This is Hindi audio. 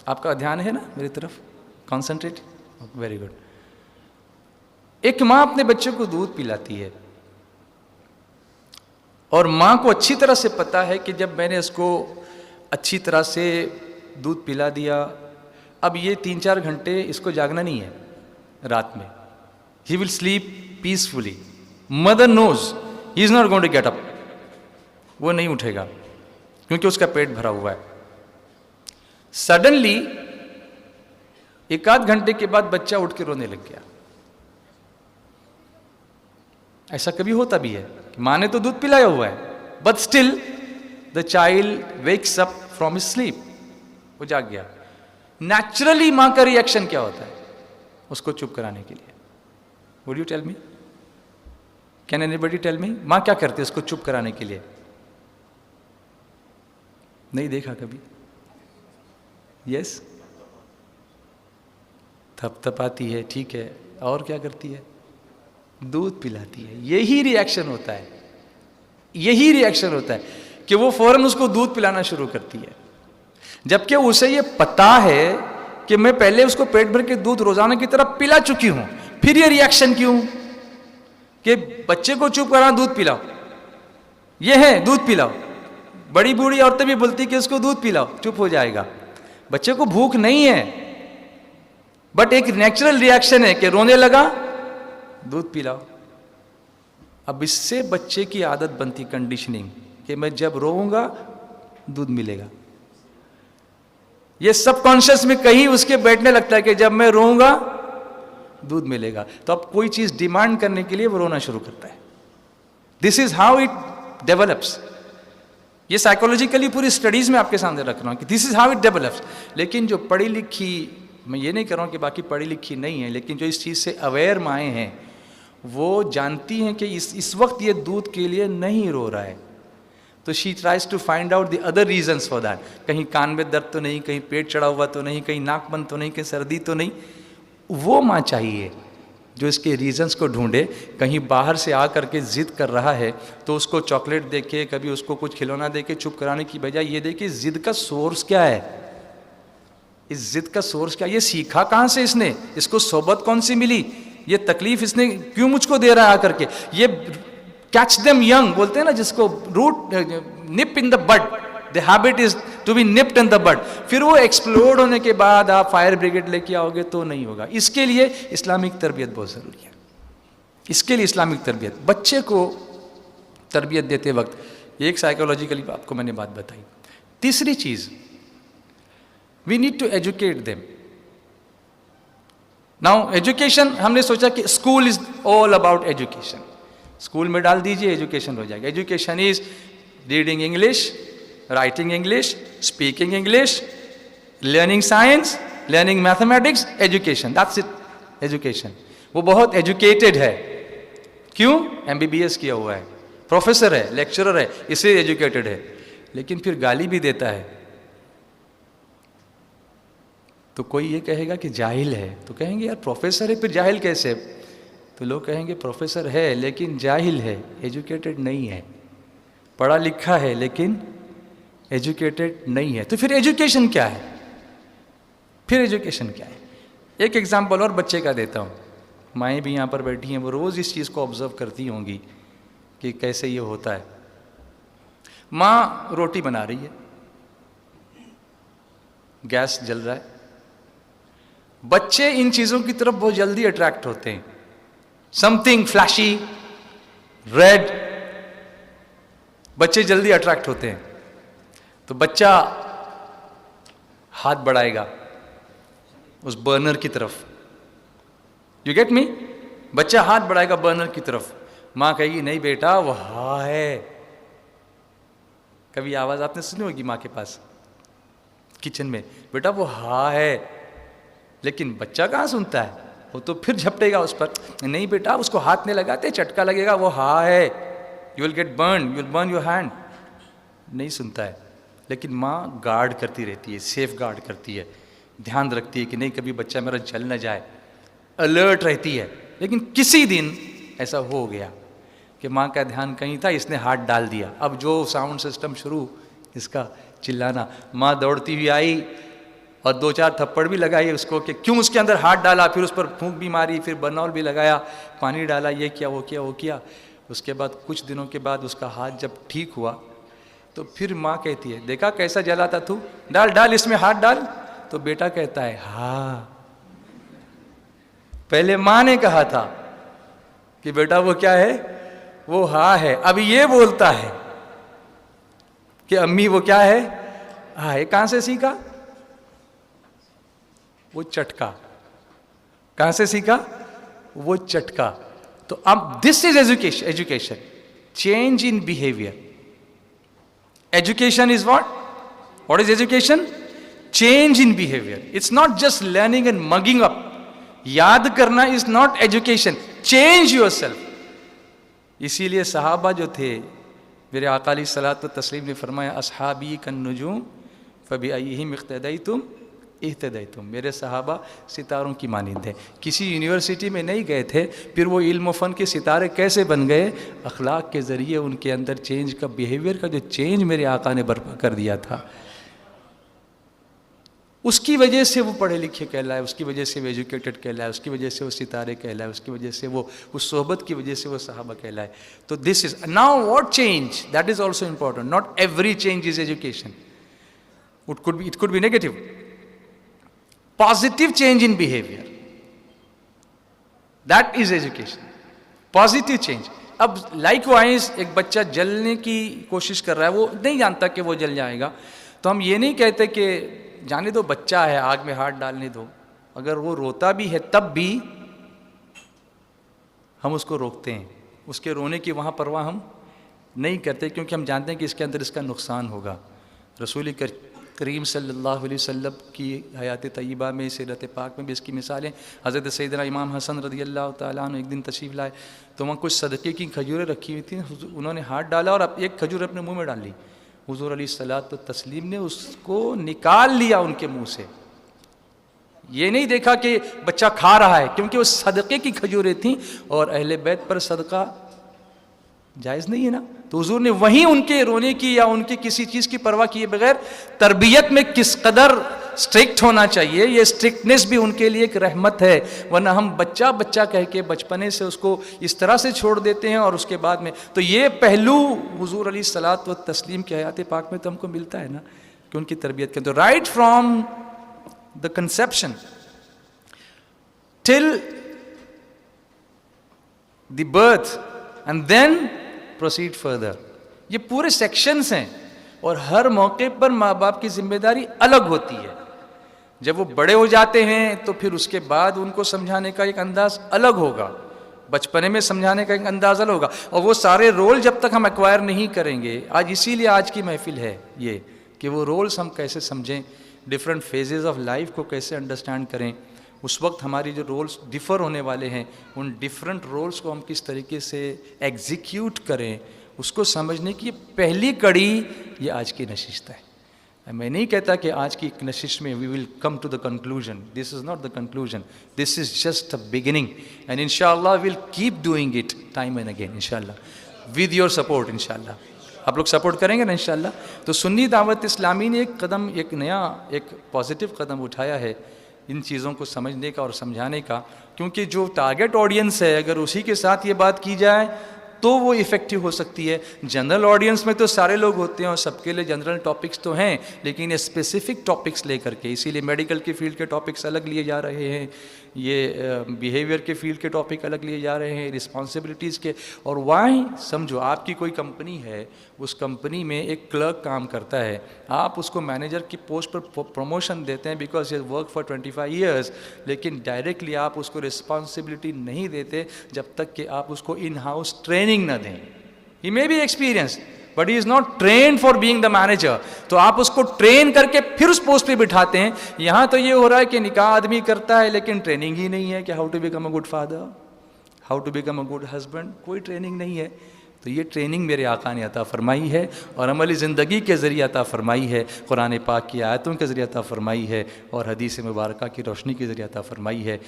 आपका ध्यान है ना मेरी तरफ, कॉन्सेंट्रेट, वेरी गुड। एक माँ अपने बच्चे को दूध पिलाती है और माँ को अच्छी तरह से पता है कि जब मैंने इसको अच्छी तरह से दूध पिला दिया, अब ये 3-4 घंटे इसको जागना नहीं है रात में, he will sleep peacefully. Mother knows he is not going to get up, वो नहीं उठेगा क्योंकि उसका पेट भरा हुआ है। सडनली 1-8 घंटे के बाद बच्चा उठ के रोने लग गया। ऐसा कभी होता भी है कि माँ ने तो दूध पिलाया हुआ है, but still the child wakes up from his sleep, वो जाग गया। नेचुरली माँ का रिएक्शन क्या होता है उसको चुप कराने के लिए? Would you tell me, can anybody tell me? माँ क्या करती है उसको चुप कराने के लिए? नहीं देखा कभी? यस, थपथपाती है, ठीक है, और क्या करती है? दूध पिलाती है। यही रिएक्शन होता है, यही रिएक्शन होता है कि वो फौरन उसको दूध पिलाना शुरू करती है, जबकि उसे ये पता है कि मैं पहले उसको पेट भर के दूध रोजाना की तरह पिला चुकी हूं। फिर ये रिएक्शन क्यों कि बच्चे को चुप कराना, दूध पिलाओ, ये है दूध पिलाओ। बड़ी बूढ़ी औरतें भी बोलती कि उसको दूध पिलाओ, चुप हो जाएगा। बच्चे को भूख नहीं है, बट एक नेचुरल रिएक्शन है कि रोने लगा, दूध पिलाओ। अब इससे बच्चे की आदत बनती, कंडीशनिंग, कि मैं जब रोऊंगा दूध मिलेगा। ये सबकॉन्शियस में कहीं उसके बैठने लगता है कि जब मैं रोऊंगा दूध मिलेगा। तो अब कोई चीज डिमांड करने के लिए वो रोना शुरू करता है। This is how it develops. ये साइकोलॉजिकली पूरी स्टडीज में आपके सामने रख रहा हूं कि this is how it develops. लेकिन जो पढ़ी लिखी, मैं ये नहीं कर रहा हूं कि बाकी पढ़ी लिखी नहीं है, लेकिन जो इस चीज से अवेयर माएँ हैं वो जानती हैं कि इस वक्त ये दूध के लिए नहीं रो रहा है, तो she tries to find out the other reasons for that. कहीं कान में दर्द तो नहीं, कहीं पेट चढ़ा हुआ तो नहीं, कहीं नाक बंद तो नहीं, कहीं सर्दी तो नहीं। वो माँ चाहिए जो इसके रीजंस को ढूंढे। कहीं बाहर से आ करके जिद कर रहा है तो उसको चॉकलेट दे के, कभी उसको कुछ खिलौना दे के चुप कराने की बजाय ये देखिए जिद का सोर्स क्या है, इस जिद का सोर्स क्या, ये सीखा कहाँ से इसने, इसको सोबत कौन सी मिली, ये तकलीफ इसने क्यों मुझको दे रहा है आकर के। ये कैच देम यंग बोलते हैं ना, जिसको root nip in the bud, the habit is to be nipped in the bud. फिर वो एक्सप्लोड होने के बाद आप फायर ब्रिगेड लेके आओगे तो नहीं होगा। इसके लिए इस्लामिक तरबियत बहुत जरूरी है। इसके लिए इस्लामिक तरबियत, बच्चे को तरबियत देते वक्त एक साइकोलॉजिकली आपको मैंने बात बताई। तीसरी चीज, we need to educate them. Now education, हमने सोचा कि school is all about education, school में डाल दीजिए एजुकेशन हो जाएगा। Education is reading English, writing English, speaking English, learning science, learning mathematics, education, that's it. Education, वो बहुत एजुकेटेड है। क्यों? एमबीबीएस किया हुआ है, प्रोफेसर है, लेक्चरर है, इसलिए एजुकेटेड है। लेकिन फिर गाली भी देता है तो कोई ये कहेगा कि जाहिल है, तो कहेंगे यार प्रोफेसर है फिर जाहिल कैसे? तो लोग कहेंगे प्रोफेसर है लेकिन जाहिल है, एजुकेटेड नहीं है, पढ़ा लिखा है लेकिन एजुकेटेड नहीं है। तो फिर एजुकेशन क्या है? फिर एजुकेशन क्या है? एक एग्जाम्पल और बच्चे का देता हूँ। माएँ भी यहाँ पर बैठी हैं, वो रोज़ इस चीज़ को ऑब्जर्व करती होंगी कि कैसे ये होता है। माँ रोटी बना रही है, गैस जल रहा है। बच्चे इन चीज़ों की तरफ बहुत जल्दी अट्रैक्ट होते हैं। समथिंग फ्लैशी, रेड, बच्चे जल्दी अट्रैक्ट होते हैं। तो बच्चा हाथ बढ़ाएगा उस बर्नर की तरफ, यू गेट मी? बच्चा हाथ बढ़ाएगा बर्नर की तरफ। मां कहेगी नहीं बेटा वो हा है। कभी आवाज आपने सुनी होगी मां के पास किचन में, बेटा वो हा है। लेकिन बच्चा कहां सुनता है, वो तो फिर झपटेगा उस पर, नहीं बेटा उसको हाथ नहीं लगाते, चटका लगेगा, वो हा है, you will get burn, you will burn your hand. नहीं सुनता है। लेकिन माँ गार्ड करती रहती है, सेफ गार्ड करती है, ध्यान रखती है कि नहीं कभी बच्चा मेरा जल न जाए, अलर्ट रहती है। लेकिन किसी दिन ऐसा हो गया कि माँ का ध्यान कहीं था, इसने हाथ डाल दिया। अब जो साउंड सिस्टम शुरू, इसका चिल्लाना। माँ दौड़ती हुई आई और 2-4 थप्पड़ भी लगाए उसको कि क्यों उसके अंदर हाथ डाला, फिर उस पर फूंक भी मारी, फिर बर्नॉल भी लगाया, पानी डाला, ये किया वो किया वो किया। उसके बाद कुछ दिनों के बाद उसका हाथ जब ठीक हुआ तो फिर माँ कहती है, देखा कैसा जला था तू, डाल डाल इसमें हाथ डाल। तो बेटा कहता है, हाँ पहले माँ ने कहा था कि बेटा वो क्या है, वो हाँ है। अब ये बोलता है कि अम्मी वो क्या है, हाँ है। कहां से सीखा? वो चटका। कहां से सीखा? वो चटका। तो अब this is education. Education, change in behaviour. Education is what is education? Change in behaviour. It's not just learning and mugging up. याद करना is not education, change yourself. इसीलिए सहाबा जो थे, मेरे आका अलैहिस्सलातु वत्तस्लीम ने फरमाया, अस्हाबी कन नुजूम फबिअय्यिहिम इक़्तदैतुम इह्तदैतुम। मेरे सहाबा सितारों की मानिंद है। किसी यूनिवर्सिटी में नहीं गए थे, फिर वो इल्म फ़न के सितारे कैसे बन गए? अखलाक के ज़रिए उनके अंदर चेंज का, बिहेवियर का जो चेंज मेरे आका ने बर्पा कर दिया था, उसकी वजह से वो पढ़े लिखे कहलाए, उसकी वजह से वो एजुकेटेड कहलाए, उसकी वजह से वो सितारे कहलाए, उसकी वजह से वो उस सोहबत की वजह से वो सहाबा कहलाए। तो this is now what change, that is also important. Not every change is education, it could be negative. Positive change in behaviour, that is education, positive change. अब लाइकवाइज एक बच्चा जलने की कोशिश कर रहा है, वो नहीं जानता कि वो जल जाएगा, तो हम ये नहीं कहते कि जाने दो, बच्चा है, आग में हाथ डालने दो। अगर वो रोता भी है तब भी हम उसको रोकते हैं, उसके रोने की वहाँ परवाह हम नहीं करते, क्योंकि हम जानते हैं कि इसके अंदर इसका नुकसान होगा। रसूल करीम सल्लल्लाहु अलैहि वसल्लम की हयात तय्यबा में, सीरत पाक में भी इसकी मिसालें। हज़रत सैयदना इमाम हसन रज़ियल्लाहु ताला अन्हु एक दिन तशरीफ़ लाए, तो वहाँ कुछ सदक़े की खजूरें रखी हुई थी। उन्होंने हाथ डाला और अब एक खजूर अपने मुँह में डाल ली। हुज़ूर अलैहिस्सलातु तस्लीम ने उसको निकाल लिया उनके मुंह से। ये नहीं देखा कि बच्चा खा रहा है, क्योंकि वो सदक़े की खजूरें थीं और अहले बैत पर सदका जायज़ नहीं है ना। तो हुज़ूर ने वहीं उनके रोने की या उनके किसी चीज़ की परवाह किए बगैर, तरबियत में किस कदर स्ट्रिक्ट होना चाहिए, ये स्ट्रिक्टनेस भी उनके लिए एक रहमत है। वरना हम बच्चा बच्चा कह के बचपने से उसको इस तरह से छोड़ देते हैं और उसके बाद में, तो ये पहलू हुज़ूर अलैहिस्सलातु वत्तस्लीम की हयात पाक में तो हमको मिलता है ना, कि उनकी तरबियत के। तो right from the conception till the birth and then proceed further, ये पूरे सेक्शंस हैं और हर मौके पर माँ बाप की जिम्मेदारी अलग होती है। जब वो बड़े हो जाते हैं तो फिर उसके बाद उनको समझाने का एक अंदाज अलग होगा, बचपने में समझाने का एक अंदाज अलग होगा, और वो सारे रोल जब तक हम एक्वायर नहीं करेंगे, आज इसीलिए आज की महफिल है ये कि वो रोल्स हम कैसे समझें, डिफरेंट फेजेस ऑफ लाइफ को कैसे अंडरस्टैंड करें। उस वक्त हमारी जो रोल्स डिफ़र होने वाले हैं, उन डिफरेंट रोल्स को हम किस तरीके से एग्जीक्यूट करें, उसको समझने की पहली कड़ी ये आज की नशिस्त है। मैं नहीं कहता कि आज की नशिश में we will come to the conclusion, this is not the conclusion, this is just a beginning, and इंशाअल्लाह will keep doing it time and again इंशाअल्लाह, विद योर सपोर्ट इंशाअल्लाह। आप लोग सपोर्ट करेंगे ना इंशाअल्लाह। तो सुन्नी दावत इस्लामी ने एक कदम, एक नया, एक पॉजिटिव कदम उठाया है इन चीज़ों को समझने का और समझाने का, क्योंकि जो टारगेट ऑडियंस है, अगर उसी के साथ ये बात की जाए तो वो इफ़ेक्टिव हो सकती है। जनरल ऑडियंस में तो सारे लोग होते हैं और सबके लिए जनरल टॉपिक्स तो हैं, लेकिन ये स्पेसिफिक टॉपिक्स लेकर के, इसीलिए मेडिकल के फील्ड के टॉपिक्स अलग लिए जा रहे हैं, ये बिहेवियर के फील्ड के टॉपिक अलग लिए जा रहे हैं, रिस्पॉन्सिबिलिटीज़ के। और वाई समझो आपकी कोई कंपनी है, उस कंपनी में एक क्लर्क काम करता है, आप उसको मैनेजर की पोस्ट पर प्रमोशन देते हैं बिकॉज ये वर्क फॉर 25 ईयर्स, लेकिन डायरेक्टली आप उसको रिस्पॉन्सिबिलिटी नहीं देते जब तक कि आप उसको इन हाउस ट्रेनिंग ना दें। He may be experience but he is not train for being the manager. तो आप उसको ट्रेन करके फिर उस पोस्ट पे बिठाते हैं। यहाँ तो ये हो रहा है कि निकाह आदमी करता है लेकिन ट्रेनिंग ही नहीं है कि how to become a good father, how to become a good husband, कोई ट्रेनिंग नहीं है। तो ये ट्रेनिंग मेरे आका ने अता फरमाई है और अमली ज़िंदगी के ज़रिए अता फरमाई है, कुरान पाक की आयतों के ज़रिए अता फरमाई है और हदीस मुबारका की रोशनी के ज़रिए अता फरमाई है।